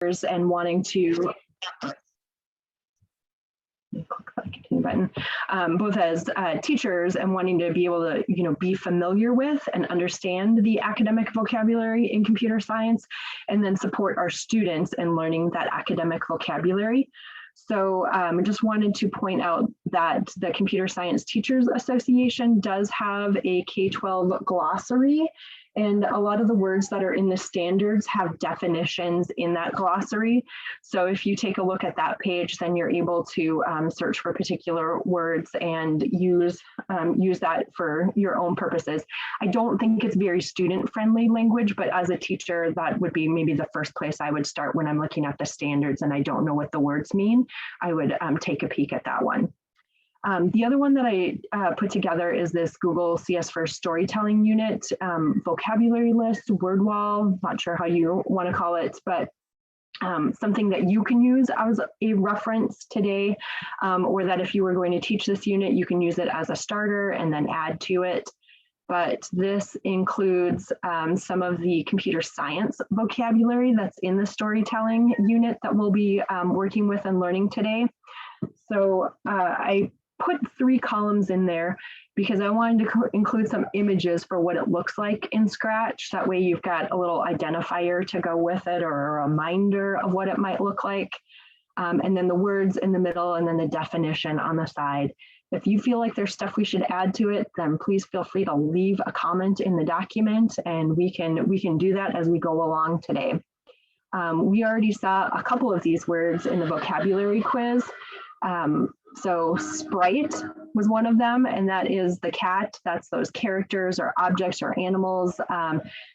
and wanting to click that continue button, both as teachers and wanting to be able to, be familiar with and understand the academic vocabulary in computer science, and then support our students in learning that academic vocabulary. So I just wanted to point out that the Computer Science Teachers Association does have a K-12 glossary, and a lot of the words that are in the standards have definitions in that glossary. So if you take a look at that page, then you're able to search for particular words and use that for your own purposes. I don't think it's very student-friendly language, but as a teacher, that would be maybe the first place I would start when I'm looking at the standards and I don't know what the words mean. I would take a peek at that one. The other one that I put together is this Google CS for Storytelling Unit vocabulary list, word wall, not sure how you want to call it, but something that you can use as a reference today, or that if you were going to teach this unit, you can use it as a starter and then add to it. But this includes some of the computer science vocabulary that's in the storytelling unit that we'll be working with and learning today. So I put 3 columns in there because I wanted to include some images for what it looks like in Scratch. That way you've got a little identifier to go with it or a reminder of what it might look like. And then the words in the middle and then the definition on the side. If you feel like there's stuff we should add to it, then please feel free to leave a comment in the document and we can do that as we go along today. We already saw a couple of these words in the vocabulary quiz. So sprite was one of them, and that is the cat. That's those characters or objects or animals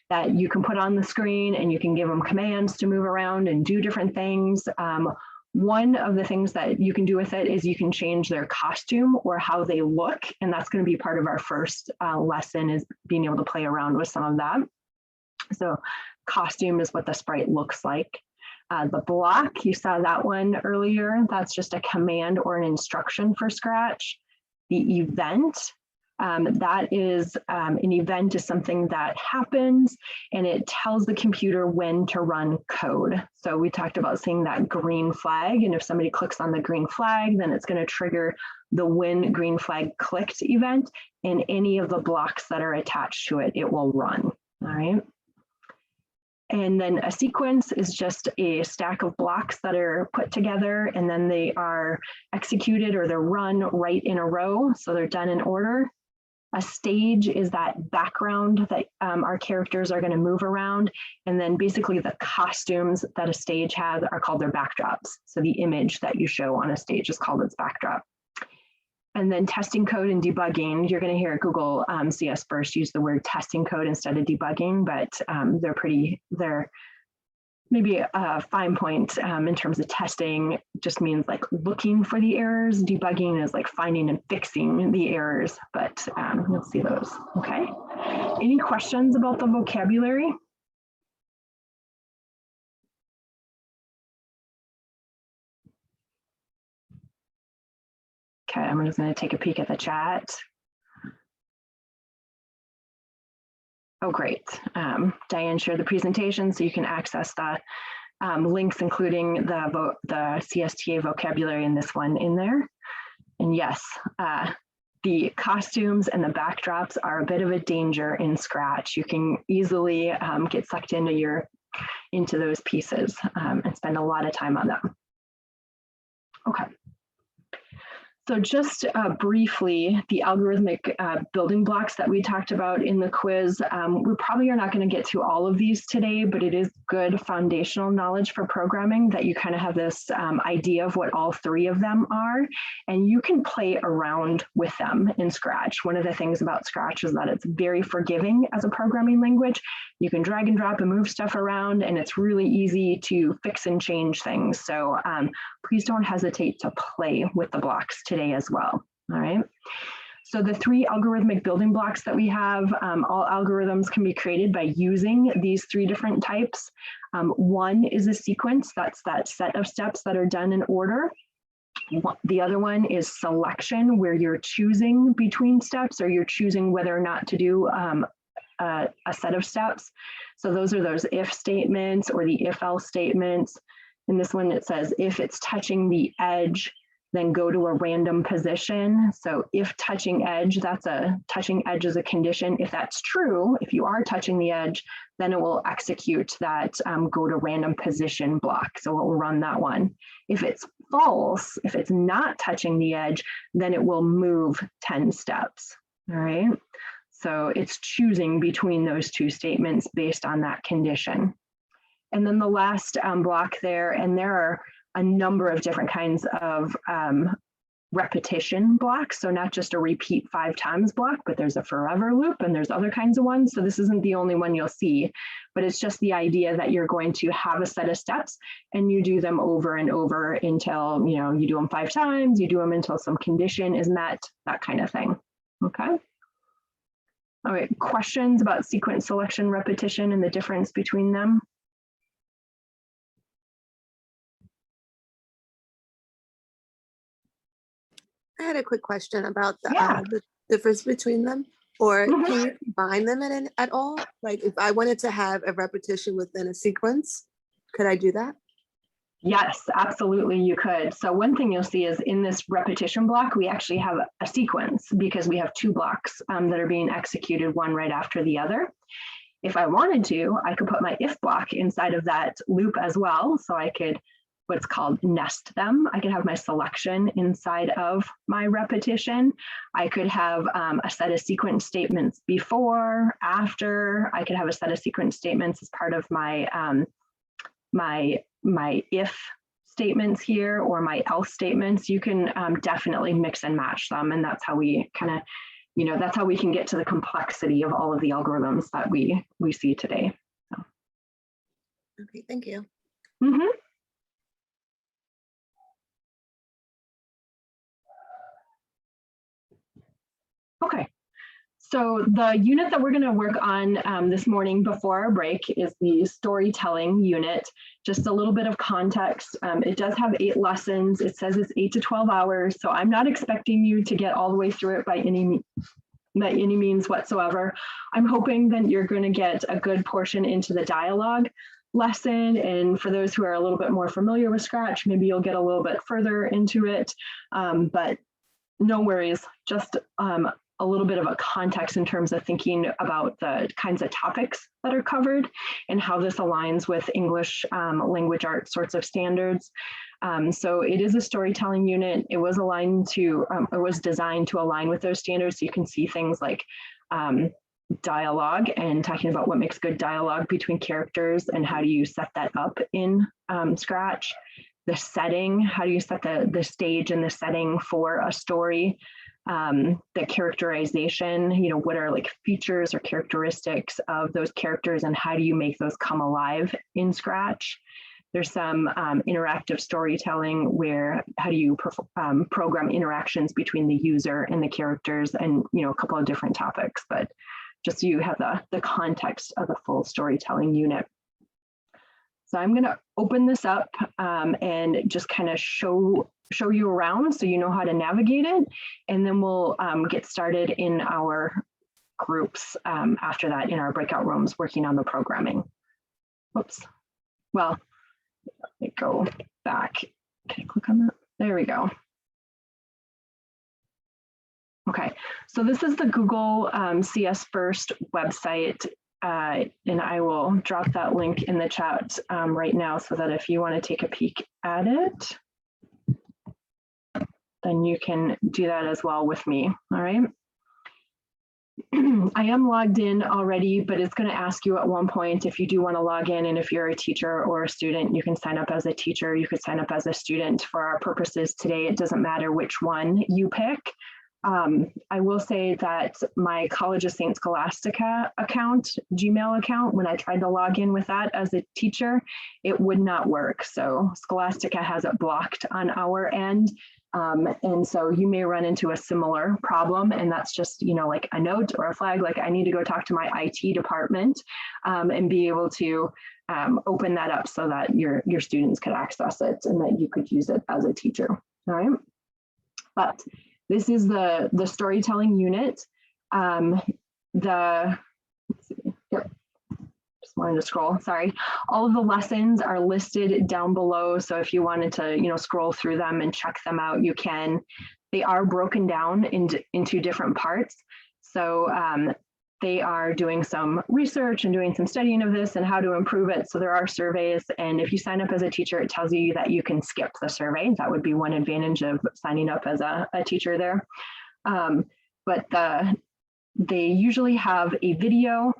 that you can put on the screen and you can give them commands to move around and do different things. One of the things that you can do with it is you can change their costume or how they look, and that's going to be part of our first lesson, is being able to play around with some of that. So costume is what the sprite looks like. The block, you saw that one earlier. That's just a command or an instruction for Scratch. The event, that is an event is something that happens and it tells the computer when to run code. So we talked about seeing that green flag, and if somebody clicks on the green flag, then it's going to trigger the when green flag clicked event, and any of the blocks that are attached to it, it will run. All right. And then a sequence is just a stack of blocks that are put together and then they are executed or they're run right in a row. So they're done in order. A stage is that background that our characters are going to move around. And then basically the costumes that a stage has are called their backdrops. So the image that you show on a stage is called its backdrop. And then testing code and debugging, you're going to hear Google CS First use the word testing code instead of debugging, but they're maybe a fine point in terms of testing. Just means like looking for the errors. Debugging is like finding and fixing the errors, but you'll see those. Okay. Any questions about the vocabulary? Okay, I'm just going to take a peek at the chat. Oh, great. Diane shared the presentation, so you can access the links, including the CSTA vocabulary in this one in there. And yes, the costumes and the backdrops are a bit of a danger in Scratch. You can easily get sucked into those pieces and spend a lot of time on them. Okay. So just briefly, the algorithmic building blocks that we talked about in the quiz, we probably are not going to get to all of these today, but it is good foundational knowledge for programming that you kind of have this idea of what all 3 of them are, and you can play around with them in Scratch. One of the things about Scratch is that it's very forgiving as a programming language. You can drag and drop and move stuff around, and it's really easy to fix and change things. So please don't hesitate to play with the blocks today as well. All right. So the 3 algorithmic building blocks that we have, all algorithms can be created by using these 3 different types. One is a sequence. That's that set of steps that are done in order. The other one is selection, where you're choosing between steps or you're choosing whether or not to do a set of steps. So those are those if statements or the if else statements. In this one, it says if it's touching the edge, then go to a random position. So if touching edge, touching edge is a condition. If that's true, if you are touching the edge, then it will execute that go to random position block. So it will run that one. If it's false, if it's not touching the edge, then it will move 10 steps, all right? So it's choosing between those two statements based on that condition. And then the last block there, and there are a number of different kinds of repetition blocks. So not just a repeat 5 times block, but there's a forever loop and there's other kinds of ones. So this isn't the only one you'll see, but it's just the idea that you're going to have a set of steps and you do them over and over until, you do them 5 times, you do them until some condition is met, that kind of thing. Okay. All right, questions about sequence selection, repetition, and the difference between them? I had a quick question about the difference between them, or can you combine them at all? Like if I wanted to have a repetition within a sequence, could I do that? Yes, absolutely, you could. So one thing you'll see is in this repetition block, we actually have a sequence because we have 2 blocks that are being executed one right after the other. If I wanted to, I could put my if block inside of that loop as well. So I could what's called nest them. I could have my selection inside of my repetition. I could have a set of sequence statements before, after. I could have a set of sequence statements as part of my my if statements here or my else statements. You can definitely mix and match them, and that's how we kind of, that's how we can get to the complexity of all of the algorithms that we see today. So. Okay, thank you. Okay, so the unit that we're going to work on this morning before our break is the storytelling unit. Just a little bit of context. It does have 8 lessons. It says it's 8 to 12 hours. So I'm not expecting you to get all the way through it by any means whatsoever. I'm hoping that you're going to get a good portion into the dialogue lesson. And for those who are a little bit more familiar with Scratch, maybe you'll get a little bit further into it. But no worries, just a little bit of a context in terms of thinking about the kinds of topics that are covered and how this aligns with English language arts sorts of standards. So it is a storytelling unit. It was designed to align with those standards. So you can see things like dialogue and talking about what makes good dialogue between characters and how do you set that up in Scratch. The setting, how do you set the stage and the setting for a story? The characterization, what are like features or characteristics of those characters and how do you make those come alive in Scratch? There's some interactive storytelling where how do you program interactions between the user and the characters, and a couple of different topics, but just so you have the context of the full storytelling unit. So I'm going to open this up and just kind of show you around so you know how to navigate it, and then we'll get started in our groups after that in our breakout rooms working on the programming. Whoops. Well, let me go back. Can I click on that? There we go. Okay, so this is the Google CS First website. And I will drop that link in the chat right now so that if you want to take a peek at it, then you can do that as well with me, all right? I am logged in already, but it's going to ask you at one point if you do want to log in, and if you're a teacher or a student, you can sign up as a teacher, you could sign up as a student. For our purposes today, it doesn't matter which one you pick. I will say that my College of St. Scholastica account, Gmail account, when I tried to log in with that as a teacher, it would not work. So Scholastica has it blocked on our end. And so you may run into a similar problem, and that's just, like a note or a flag, like I need to go talk to my IT department and be able to open that up so that your students could access it and that you could use it as a teacher, all right? But this is the storytelling unit. Let's see. wanted to scroll, sorry. All of the lessons are listed down below. So if you wanted to, scroll through them and check them out, you can. They are broken down into different parts. So they are doing some research and doing some studying of this and how to improve it. So there are surveys. And if you sign up as a teacher, it tells you that you can skip the survey. That would be one advantage of signing up as a teacher there. But they usually have a video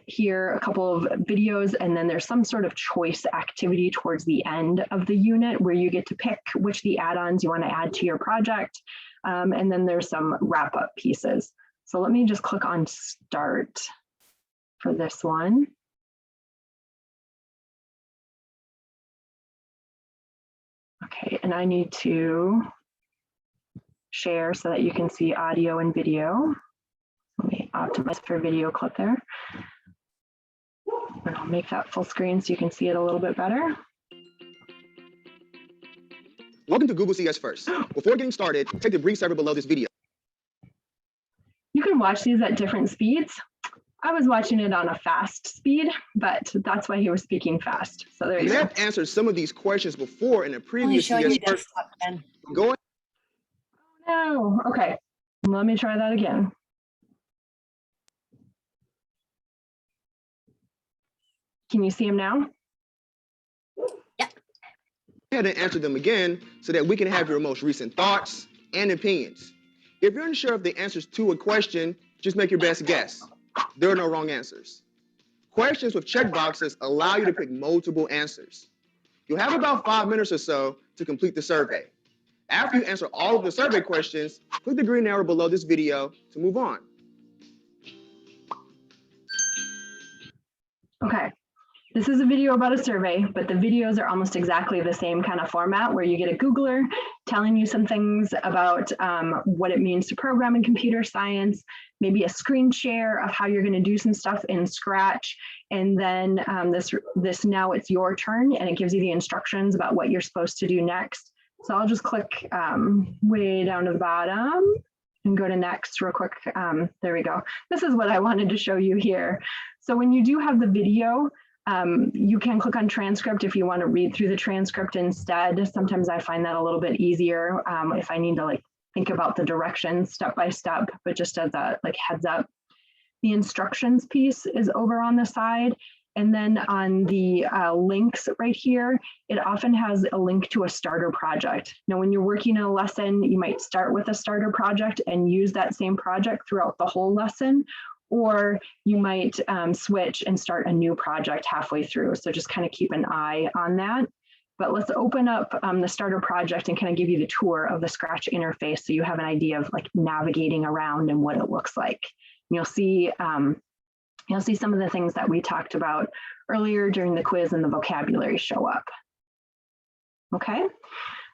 here, a couple of videos, and then there's some sort of choice activity towards the end of the unit where you get to pick which the add-ons you want to add to your project. And then there's some wrap-up pieces. So let me just click on start for this one. Okay, and I need to share so that you can see audio and video. Let me optimize for video clip there. And I'll make that full screen so you can see it a little bit better. Welcome to Google CS First. Before getting started, take the brief survey below this video. You can watch these at different speeds. I was watching it on a fast speed, but that's why he was speaking fast. So there you go. You have answered some of these questions before in a previous CS First. Go ahead. Oh, no. Okay. Let me try that again. Can you see him now? Yeah. Go ahead and answer them again so that we can have your most recent thoughts and opinions. If you're unsure of the answers to a question, just make your best guess. There are no wrong answers. Questions with checkboxes allow you to pick multiple answers. You'll have about 5 minutes or so to complete the survey. After you answer all of the survey questions, click the green arrow below this video to move on. Okay. This is a video about a survey, but the videos are almost exactly the same kind of format where you get a Googler telling you some things about what it means to program in computer science, maybe a screen share of how you're going to do some stuff in Scratch, and then this now it's your turn, and it gives you the instructions about what you're supposed to do next. So I'll just click way down to the bottom and go to next real quick. There we go. This is what I wanted to show you here. So when you do have the video, you can click on transcript if you want to read through the transcript instead. Sometimes I find that a little bit easier if I need to think about the directions step by step, but just as a heads up. The instructions piece is over on the side. And then on the links right here, it often has a link to a starter project. Now, when you're working in a lesson, you might start with a starter project and use that same project throughout the whole lesson, or you might switch and start a new project halfway through. So just kind of keep an eye on that. But let's open up the starter project and kind of give you the tour of the Scratch interface so you have an idea of navigating around and what it looks like. You'll see some of the things that we talked about earlier during the quiz and the vocabulary show up. Okay,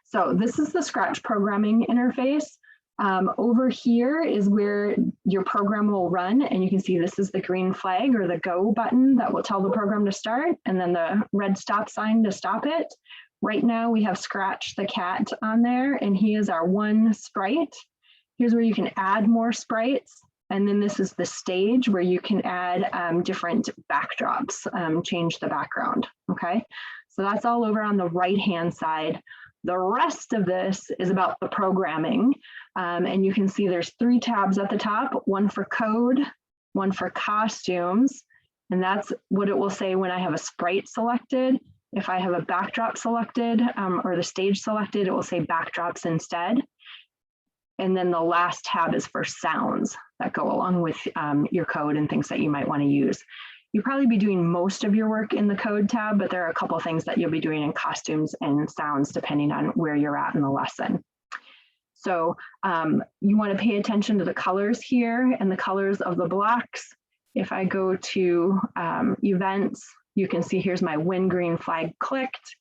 so this is the Scratch programming interface. Over here is where your program will run, and you can see this is the green flag or the go button that will tell the program to start, and then the red stop sign to stop it. Right now we have Scratch the cat on there, and he is our one sprite. Here's where you can add more sprites. And then this is the stage where you can add different backdrops, change the background, okay? So that's all over on the right-hand side. The rest of this is about the programming. And you can see there's 3 tabs at the top, one for code, one for costumes. And that's what it will say when I have a sprite selected. If I have a backdrop selected or the stage selected, it will say backdrops instead. And then the last tab is for sounds that go along with your code and things that you might want to use. You'll probably be doing most of your work in the code tab, but there are a couple of things that you'll be doing in costumes and sounds depending on where you're at in the lesson. So you want to pay attention to the colors here and the colors of the blocks. If I go to events, you can see here's my when green flag clicked.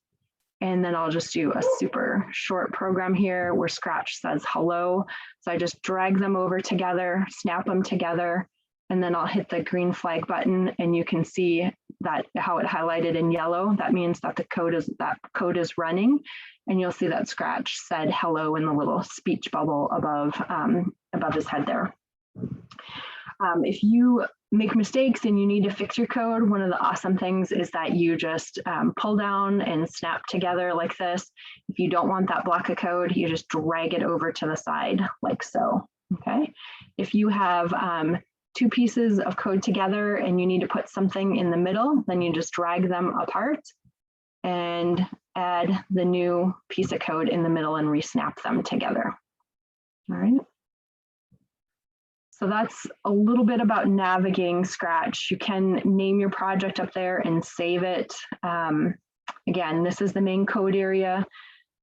And then I'll just do a super short program here where Scratch says hello. So I just drag them over together, snap them together, and then I'll hit the green flag button, and you can see that how it highlighted in yellow. That means that the code is running, and you'll see that Scratch said hello in the little speech bubble above his head there. If you make mistakes and you need to fix your code, one of the awesome things is that you just pull down and snap together like this. If you don't want that block of code, you just drag it over to the side like so, okay? If you have two pieces of code together and you need to put something in the middle, then you just drag them apart and add the new piece of code in the middle and re-snap them together, all right? So that's a little bit about navigating Scratch. You can name your project up there and save it. Again, this is the main code area.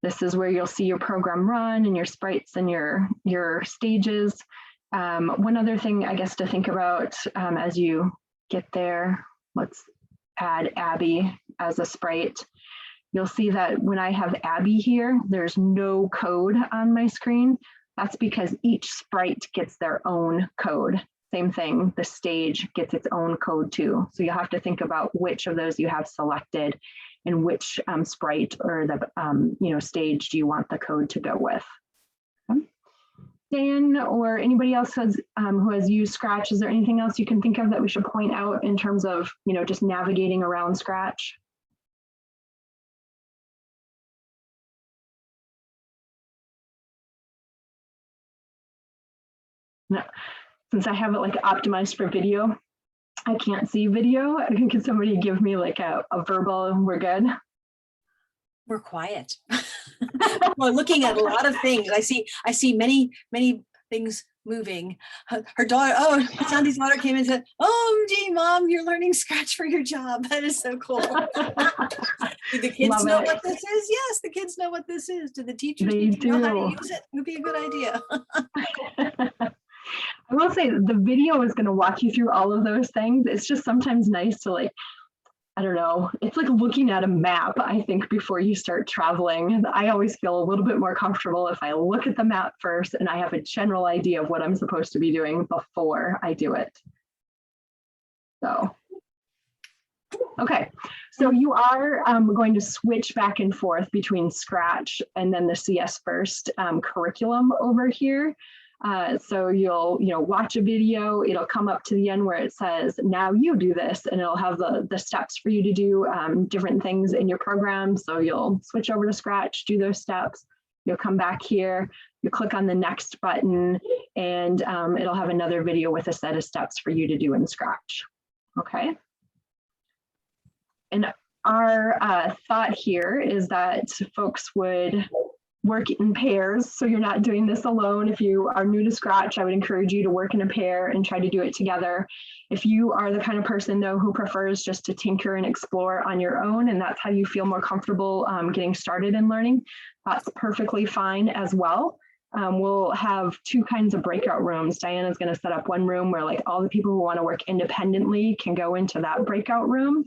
This is where you'll see your program run and your sprites and your stages. One other thing I guess to think about as you get there, let's add Abby as a sprite. You'll see that when I have Abby here, there's no code on my screen. That's because each sprite gets their own code. Same thing, the stage gets its own code too. So you have to think about which of those you have selected and which sprite or the stage do you want the code to go with. Okay. Dan or anybody else who has used Scratch, is there anything else you can think of that we should point out in terms of just navigating around Scratch? No, since I have it like optimized for video, I can't see video. Can somebody give me like a verbal, we're good? We're quiet. We're looking at a lot of things. I see many things moving. Her daughter, Sandy's daughter came in and said, "Oh, gee, Mom, you're learning Scratch for your job. That is so cool." Do the kids know what this is? Yes, the kids know what this is. Do the teachers need to know how to use it? It would be a good idea. I will say the video is going to walk you through all of those things. It's just sometimes nice to I don't know, it's like looking at a map, I think, before you start traveling. I always feel a little bit more comfortable if I look at the map first and I have a general idea of what I'm supposed to be doing before I do it. So, okay, so you are going to switch back and forth between Scratch and then the CS First curriculum over here. So you'll watch a video, it'll come up to the end where it says, now you do this, and it'll have the steps for you to do different things in your program. So you'll switch over to Scratch, do those steps, you'll come back here, you click on the next button, and it'll have another video with a set of steps for you to do in Scratch, okay? And our thought here is that folks would work in pairs, so you're not doing this alone. If you are new to Scratch, I would encourage you to work in a pair and try to do it together. If you are the kind of person though who prefers just to tinker and explore on your own, and that's how you feel more comfortable getting started in learning, that's perfectly fine as well. We'll have two kinds of breakout rooms. Diana's going to set up one room where all the people who want to work independently can go into that breakout room.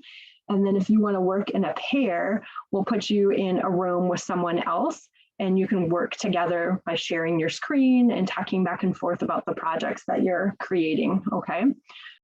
And then if you want to work in a pair, we'll put you in a room with someone else, and you can work together by sharing your screen and talking back and forth about the projects that you're creating, okay?